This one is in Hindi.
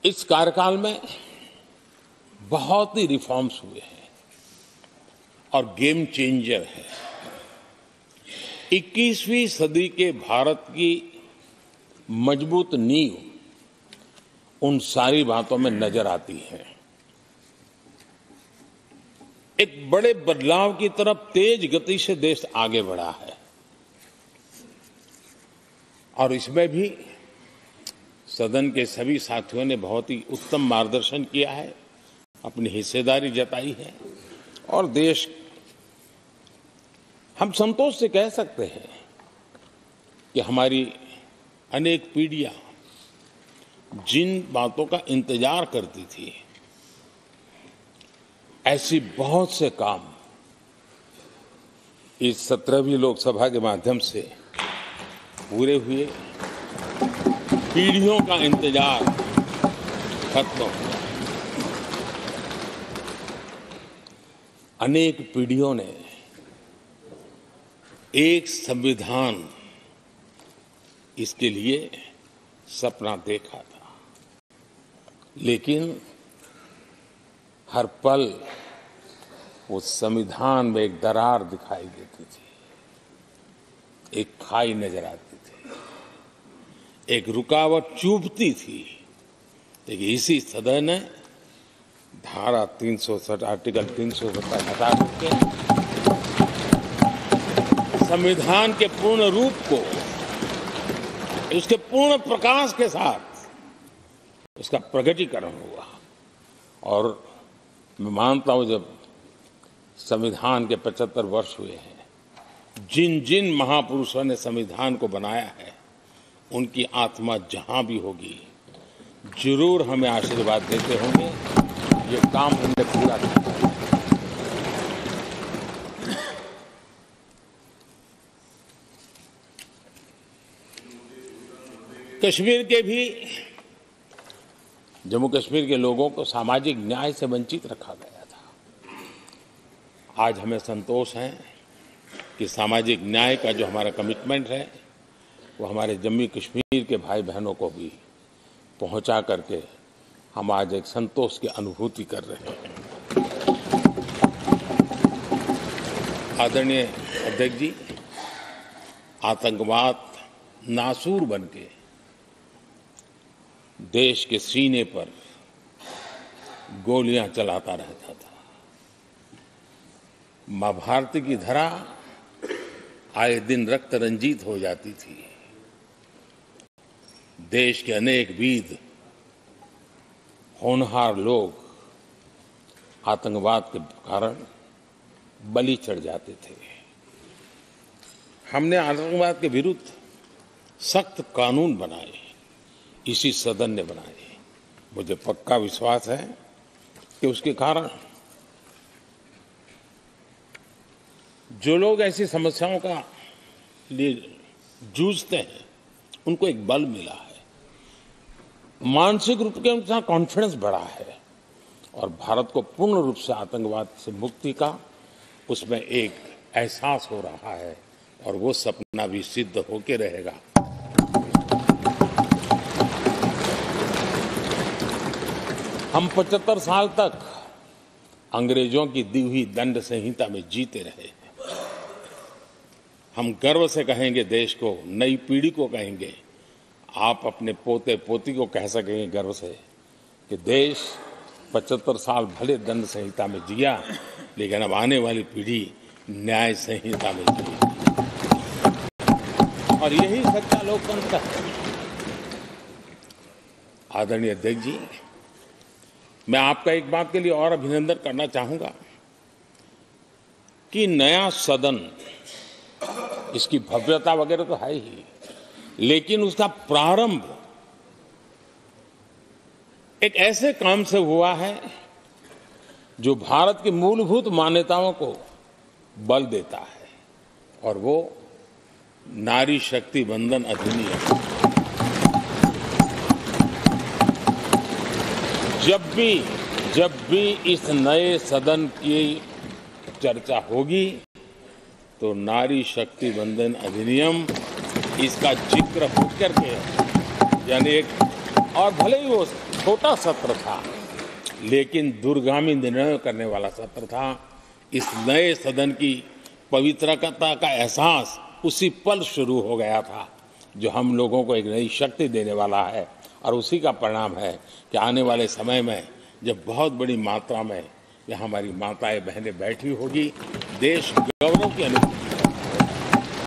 इस कार्यकाल में बहुत ही रिफॉर्म्स हुए हैं और गेम चेंजर है। 21वीं सदी के भारत की मजबूत नींव उन सारी बातों में नजर आती है। एक बड़े बदलाव की तरफ तेज गति से देश आगे बढ़ा है और इसमें भी सदन के सभी साथियों ने बहुत ही उत्तम मार्गदर्शन किया है, अपनी हिस्सेदारी जताई है और देश, हम संतोष से कह सकते हैं कि हमारी अनेक पीढ़ियां जिन बातों का इंतजार करती थी, ऐसी बहुत से काम इस 17वीं लोकसभा के माध्यम से पूरे हुए। पीढ़ियों का इंतजार खत्म हुआ। अनेक पीढ़ियों ने एक संविधान, इसके लिए सपना देखा था, लेकिन हर पल उस संविधान में एक दरार दिखाई देती थी, एक खाई नजर आती थी, एक रुकावट चुभती थी। लेकिन इसी सदन ने धारा 360 आर्टिकल 370 हटा करके संविधान के पूर्ण रूप को, उसके पूर्ण प्रकाश के साथ उसका प्रकटीकरण हुआ। और मैं मानता हूं, जब संविधान के 75 वर्ष हुए हैं, जिन जिन महापुरुषों ने संविधान को बनाया है, उनकी आत्मा जहां भी होगी, जरूर हमें आशीर्वाद देते होंगे ये काम हमने पूरा किया। कश्मीर के भी, जम्मू कश्मीर के लोगों को सामाजिक न्याय से वंचित रखा गया था। आज हमें संतोष है कि सामाजिक न्याय का जो हमारा कमिटमेंट है, वो हमारे जम्मू कश्मीर के भाई बहनों को भी पहुंचा करके हम आज एक संतोष की अनुभूति कर रहे हैं। आदरणीय अध्यक्ष जी, आतंकवाद नासूर बनके देश के सीने पर गोलियां चलाता रहता था। मां भारती की धरा आए दिन रक्त रंजित हो जाती थी। देश के अनेक वीर होनहार लोग आतंकवाद के कारण बलि चढ़ जाते थे। हमने आतंकवाद के विरुद्ध सख्त कानून बनाए, इसी सदन ने बनाए। मुझे पक्का विश्वास है कि उसके कारण जो लोग ऐसी समस्याओं का लिए जूझते हैं, उनको एक बल मिला है, मानसिक रूप के उनका कॉन्फिडेंस बढ़ा है और भारत को पूर्ण रूप से आतंकवाद से मुक्ति का उसमें एक एहसास हो रहा है और वो सपना भी सिद्ध होके रहेगा। हम 75 साल तक अंग्रेजों की दी हुई दंड संहिता में जीते रहे। हम गर्व से कहेंगे देश को, नई पीढ़ी को कहेंगे, आप अपने पोते पोती को कह सकेंगे गर्व से कि देश 75 साल भले दंड संहिता में जिया, लेकिन अब आने वाली पीढ़ी न्याय संहिता में जिएगी। और यही सच्चा लोकतंत्र है। आदरणीय अध्यक्ष जी, मैं आपका एक बात के लिए और अभिनंदन करना चाहूंगा कि नया सदन, इसकी भव्यता वगैरह तो है ही, लेकिन उसका प्रारंभ एक ऐसे काम से हुआ है जो भारत की मूलभूत मान्यताओं को बल देता है, और वो नारी शक्ति वंदन अधिनियम। जब भी इस नए सदन की चर्चा होगी तो नारी शक्ति वंदन अधिनियम, इसका जिक्र होकर के, यानी एक और भले ही वो छोटा सत्र था, लेकिन दूरगामी निर्णय करने वाला सत्र था। इस नए सदन की पवित्रता का एहसास उसी पल शुरू हो गया था, जो हम लोगों को एक नई शक्ति देने वाला है। और उसी का परिणाम है कि आने वाले समय में जब बहुत बड़ी मात्रा में यहाँ हमारी माताएं बहनें बैठी होगी, देश गौरव की अनुभूति